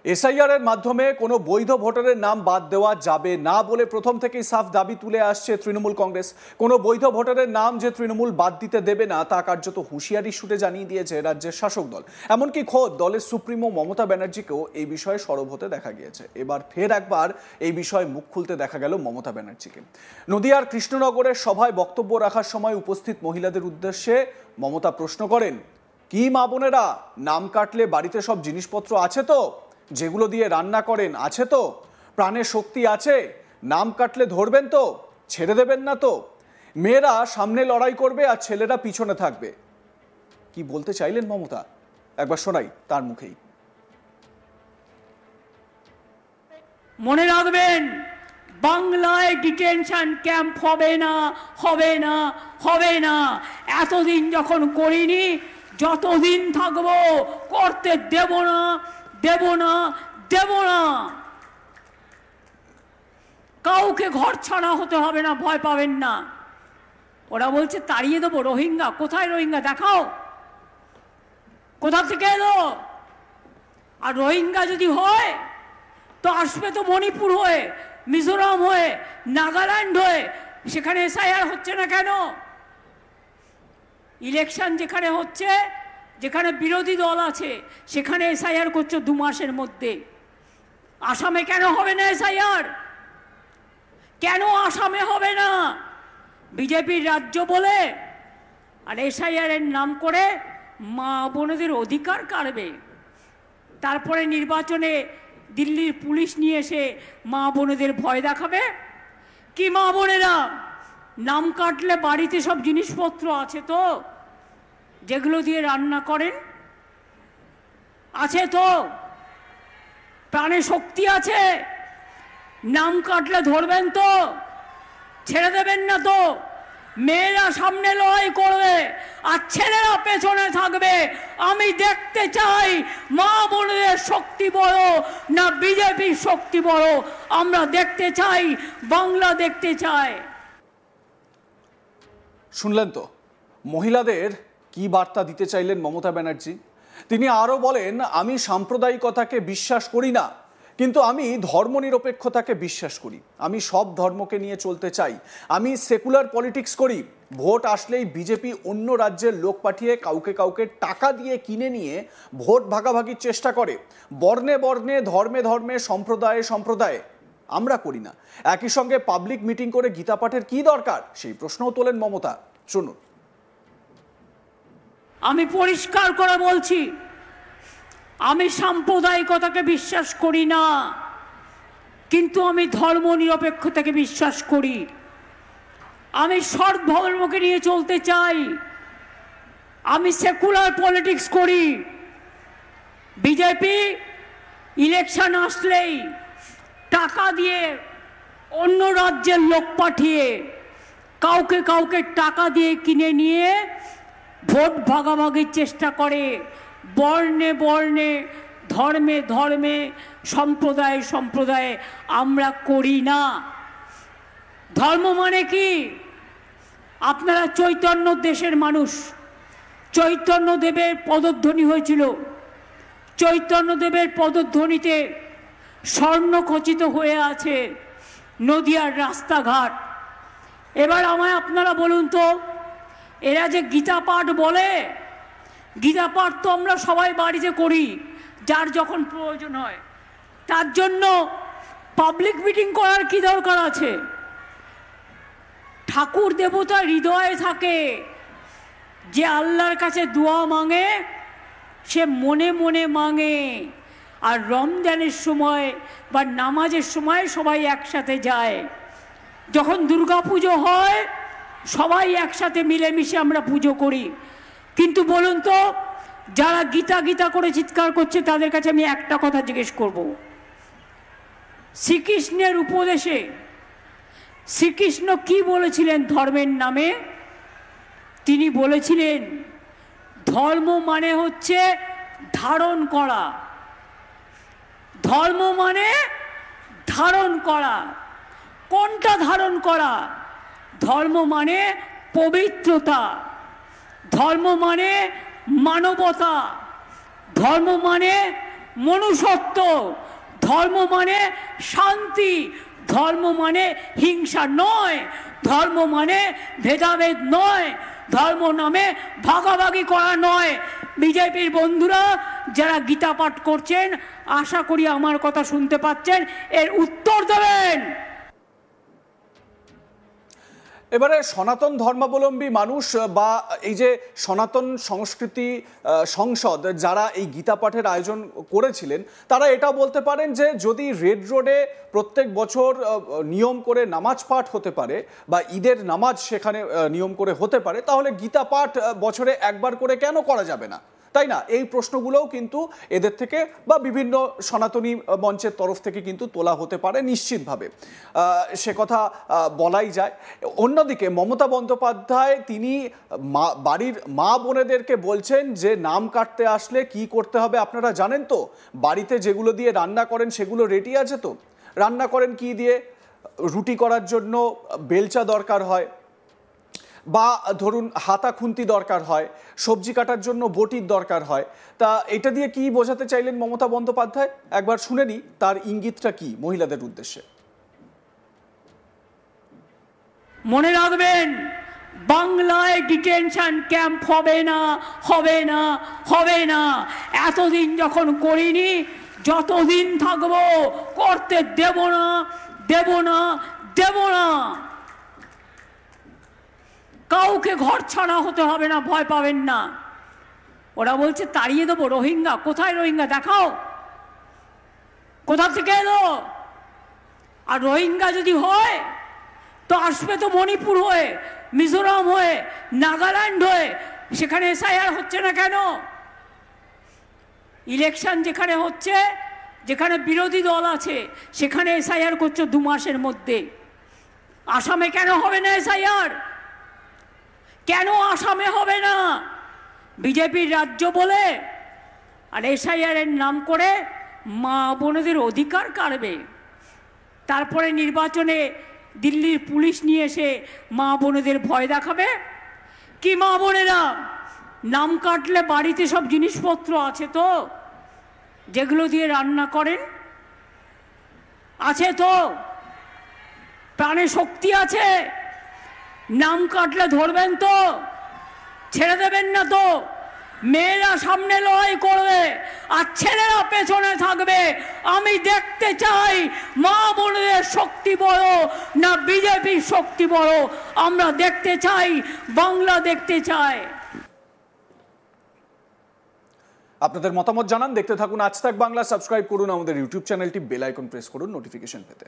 SIR এর মাধ্যমে কোনো বৈধ ভোটারের নাম বাদ দেওয়া যাবে না বলে প্রথম থেকেই সাফ দাবি তুলে আসছে তৃণমূল কংগ্রেস। কোনো বৈধ ভোটারের নাম যে তৃণমূল বাদ দিতে দেবে না তা কার্যত হুঁশিয়ারি শুটে জানিয়ে দিয়েছে রাজ্যের শাসক দল। এমনকি খোদ দলের সুপ্রিমো মমতা ব্যানার্জিকেও এই বিষয়ে সরব হতে দেখা গিয়েছে। এবার ফের একবার এই বিষয়ে মুখ খুলতে দেখা গেল মমতা ব্যানার্জিকে। নদিয়ার কৃষ্ণনগরের সভায় বক্তব্য রাখার সময় উপস্থিত মহিলাদের উদ্দেশ্যে মমতা প্রশ্ন করেন, কি মা বোনেরা, নাম কাটলে বাড়িতে সব জিনিসপত্র আছে তো? যেগুলো দিয়ে রান্না করেন আছে তো? প্রাণের শক্তি আছে? নাম কাটলে ধরবেন তো? ছেড়ে দেবেন না তো? মেয়েরা সামনে লড়াই করবে আর ছেলেরা পিছনে থাকবে। কি বলতে চাইলেন মমতা, একবার শোনাই তার মুখেই। মনে রাখবেন, বাংলায় ডিটেনশন ক্যাম্প হবে না, হবে না, হবে না। এতদিন যখন করিনি, যতদিন থাকবো করতে দেব না, দেব না, দেব না। কাউকে ঘর ছাড়া হতে হবে না, ভয় পাবেন না। ওরা বলছে তাড়িয়ে দেবো রোহিঙ্গা। কোথায় রোহিঙ্গা দেখাও, কোথা থেকে এলো? আর রোহিঙ্গা যদি হয় তো আসবে তো মণিপুর হয়ে, মিজোরাম হয়ে, নাগাল্যান্ড হয়ে। সেখানে এসআইআর হচ্ছে না কেন? ইলেকশন যেখানে হচ্ছে, যেখানে বিরোধী দল আছে, সেখানে এসআইআর করছে 2 মাসের মধ্যে। আসামে কেন হবে না এসআইআর? কেন আসামে হবে না? বিজেপির রাজ্য বলে আর এসআইআর এর নাম করে মা বোনেদের অধিকার কাড়বে। তারপরে নির্বাচনে দিল্লির পুলিশ নিয়ে এসে মা বোনেদের ভয় দেখাবে। কি মা বোনেরা, নাম কাটলে বাড়িতে সব জিনিসপত্র আছে তো? যেগুলো দিয়ে রান্না করেন আছে তো? প্রাণে শক্তি আছে? নাম কাটলে ধরবেন তো? ছেড়ে দেবেন না তো? মেয়েরা সামনে লড়াই করবে আর ছেলেরা পেছনে থাকবে। আমি দেখতে চাই মা বোনদের শক্তি বড় না বিজেপির শক্তি বড়। আমরা দেখতে চাই, বাংলা দেখতে চাই। শুনলেন তো মহিলাদের কি বার্তা দিতে চাইলেন মমতা ব্যানার্জি। তিনি আরো বলেন, আমি সাম্প্রদায়িকতাকে বিশ্বাস করি না, কিন্তু আমি ধর্মনিরপেক্ষতাকে বিশ্বাস করি। আমি সব ধর্মকে নিয়ে চলতে চাই। আমি সেকুলার পলিটিক্স করি। ভোট আসলেই বিজেপি অন্য রাজ্যের লোক পাঠিয়ে কাউকে কাউকে টাকা দিয়ে কিনে নিয়ে ভোট ভাগাভাগির চেষ্টা করে। বর্ণে বর্ণে, ধর্মে ধর্মে, সম্প্রদায়ে সম্প্রদায়ে। আমরা করি না। একই সঙ্গে পাবলিক মিটিং করে গীতা পাঠের কি দরকার, সেই প্রশ্নও তোলেন মমতা। শুনুন। আমি পরিষ্কার করে বলছি, আমি সাম্প্রদায়িকতাকে বিশ্বাস করি না, কিন্তু আমি ধর্ম নিরপেক্ষতাকে বিশ্বাস করি। আমি সব ধর্মকে নিয়ে চলতে চাই। আমি সেকুলার পলিটিক্স করি। বিজেপি ইলেকশন আসলেই টাকা দিয়ে, অন্য রাজ্যের লোক পাঠিয়ে কাউকে কাউকে টাকা দিয়ে কিনে নিয়ে ভোট ভাগাভাগির চেষ্টা করে। বর্ণে বর্ণে, ধর্মে ধর্মে, সম্প্রদায়ে সম্প্রদায়ে। আমরা করি না। ধর্ম মানে কি? আপনারা চৈতন্য দেশের মানুষ। চৈতন্যদেবের পদধ্বনি হয়েছিল। চৈতন্যদেবের পদধ্বনিতে স্বর্ণখচিত হয়ে আছে নদিয়ার রাস্তাঘাট। এবার আমায় আপনারা বলুন তো, এরা যে গীতা পাঠ বলে, গীতা পাঠ তো আমরা সবাই বাড়িতে করি, যার যখন প্রয়োজন হয়। তার জন্য পাবলিক মিটিং করার কি দরকার আছে? ঠাকুর দেবতা হৃদয়ে থাকে। যে আল্লাহর কাছে দোয়া মাঙে সে মনে মনে মাঙে। আর রমজানের সময় বা নামাজের সময় সবাই একসাথে যায়। যখন দুর্গা পুজো হয় সবাই একসাথে মিলেমিশে আমরা পুজো করি। কিন্তু বলুন তো, যারা গীতা গীতা করে চিৎকার করছে তাদের কাছে আমি একটা কথা জিজ্ঞেস করব। শ্রীকৃষ্ণের উপদেশে শ্রীকৃষ্ণ কি বলেছিলেন ধর্মের নামে? তিনি বলেছিলেন, ধর্ম মানে হচ্ছে ধারণ করা। ধর্ম মানে ধারণ করা। কোনটা ধারণ করা? ধর্ম মানে পবিত্রতা। ধর্ম মানে মানবতা। ধর্ম মানে মনুষ্যত্ব, ধর্ম মানে শান্তি, ধর্ম মানে হিংসা নয়, ধর্ম মানে ভেদাভেদ নয়, ধর্ম নামে ভাগাভাগি করা নয়। বিজেপির বন্ধুরা যারা গীতা পাঠ করছেন, আশা করি আমার কথা শুনতে পাচ্ছেন, এর উত্তর দেবেন। এবারে সনাতন ধর্মাবলম্বী মানুষ বা এই যে সনাতন সংস্কৃতি সংসদ যারা এই গীতা পাঠের আয়োজন করেছিলেন, তারা এটা বলতে পারেন যে যদি রেড রোডে প্রত্যেক বছর নিয়ম করে নামাজ পাঠ হতে পারে বা ঈদের নামাজ সেখানে নিয়ম করে হতে পারে, তাহলে গীতা পাঠ বছরে একবার করে কেন করা যাবে না, তাই না? এই প্রশ্নগুলোও কিন্তু এদের থেকে বা বিভিন্ন সনাতনী মঞ্চের তরফ থেকে কিন্তু তোলা হতে পারে নিশ্চিতভাবে, সে কথা বলাই যায়। অন্যদিকে মমতা বন্দ্যোপাধ্যায় তিনি বাড়ির মা বোনেদেরকে বলছেন যে নাম কাটতে আসলে কি করতে হবে আপনারা জানেন তো, বাড়িতে যেগুলো দিয়ে রান্না করেন সেগুলো রেডি আছে তো। রান্না করেন কি দিয়ে? রুটি করার জন্য বেলচা দরকার হয়, বা ধরুন হাতা খুন্তি দরকার হয়, সবজি কাটার জন্য বটির দরকার হয়। তা এটা দিয়ে কি বোঝাতে চাইলেন মমতা বন্দ্যোপাধ্যায়? একবার শুনে নি তার ইঙ্গিতটা কি মহিলাদের উদ্দেশ্যে। মনে রাখবেন, বাংলায় ডিটেনশন ক্যাম্প হবে না, হবে না, হবে না। এতদিন যখন করিনি, যতদিন থাকবো করতে দেব না, দেব না, দেব না। কাউকে ঘর ছাড়া হতে হবে না, ভয় পাবেন না। ওরা বলছে তাড়িয়ে দেবো রোহিঙ্গা। কোথায় রোহিঙ্গা? দেখাও, কোথা থেকে এলো? আর রোহিঙ্গা যদি হয় তো আসবে তো মণিপুর হয়ে, মিজোরাম হয়ে, নাগাল্যান্ড হয়ে। সেখানে এসআইআর হচ্ছে না কেন? ইলেকশন যেখানে হচ্ছে, যেখানে বিরোধী দল আছে, সেখানে এসআইআর করছে 2 মাসের মধ্যে। আসামে কেন হবে না এসআইআর? কেন আসামে হবে না? বিজেপির রাজ্য বলে আর এসআইআর এর নাম করে মা বোনেদের অধিকার কাড়বে। তারপরে নির্বাচনে দিল্লির পুলিশ নিয়ে এসে মা বোনেদের ভয় দেখাবে। কি মা বোনেরা, নাম কাটলে বাড়িতে সব জিনিসপত্র আছে তো, যেগুলো দিয়ে রান্না করেন? আছে তো? প্রাণে শক্তি আছে? নাম কাটলে ধরবেন তো? ছেড়ে দেবেন না তো? মেয়েরা সামনে লড়াই করবে আর ছেলেরা পেছনে থাকবে। আমি দেখতে চাই মা বোনদের শক্তি বড় না বিজেপির শক্তি বড়। আমরা দেখতে চাই, বাংলা দেখতে চাই। আপনাদের মতামত জানান, দেখতে থাকুন আজ তাক বাংলা। সাবস্ক্রাইব করুন আমাদের ইউটিউব চ্যানেলটি, বেল আইকন প্রেস করুন নোটিফিকেশন পেতে।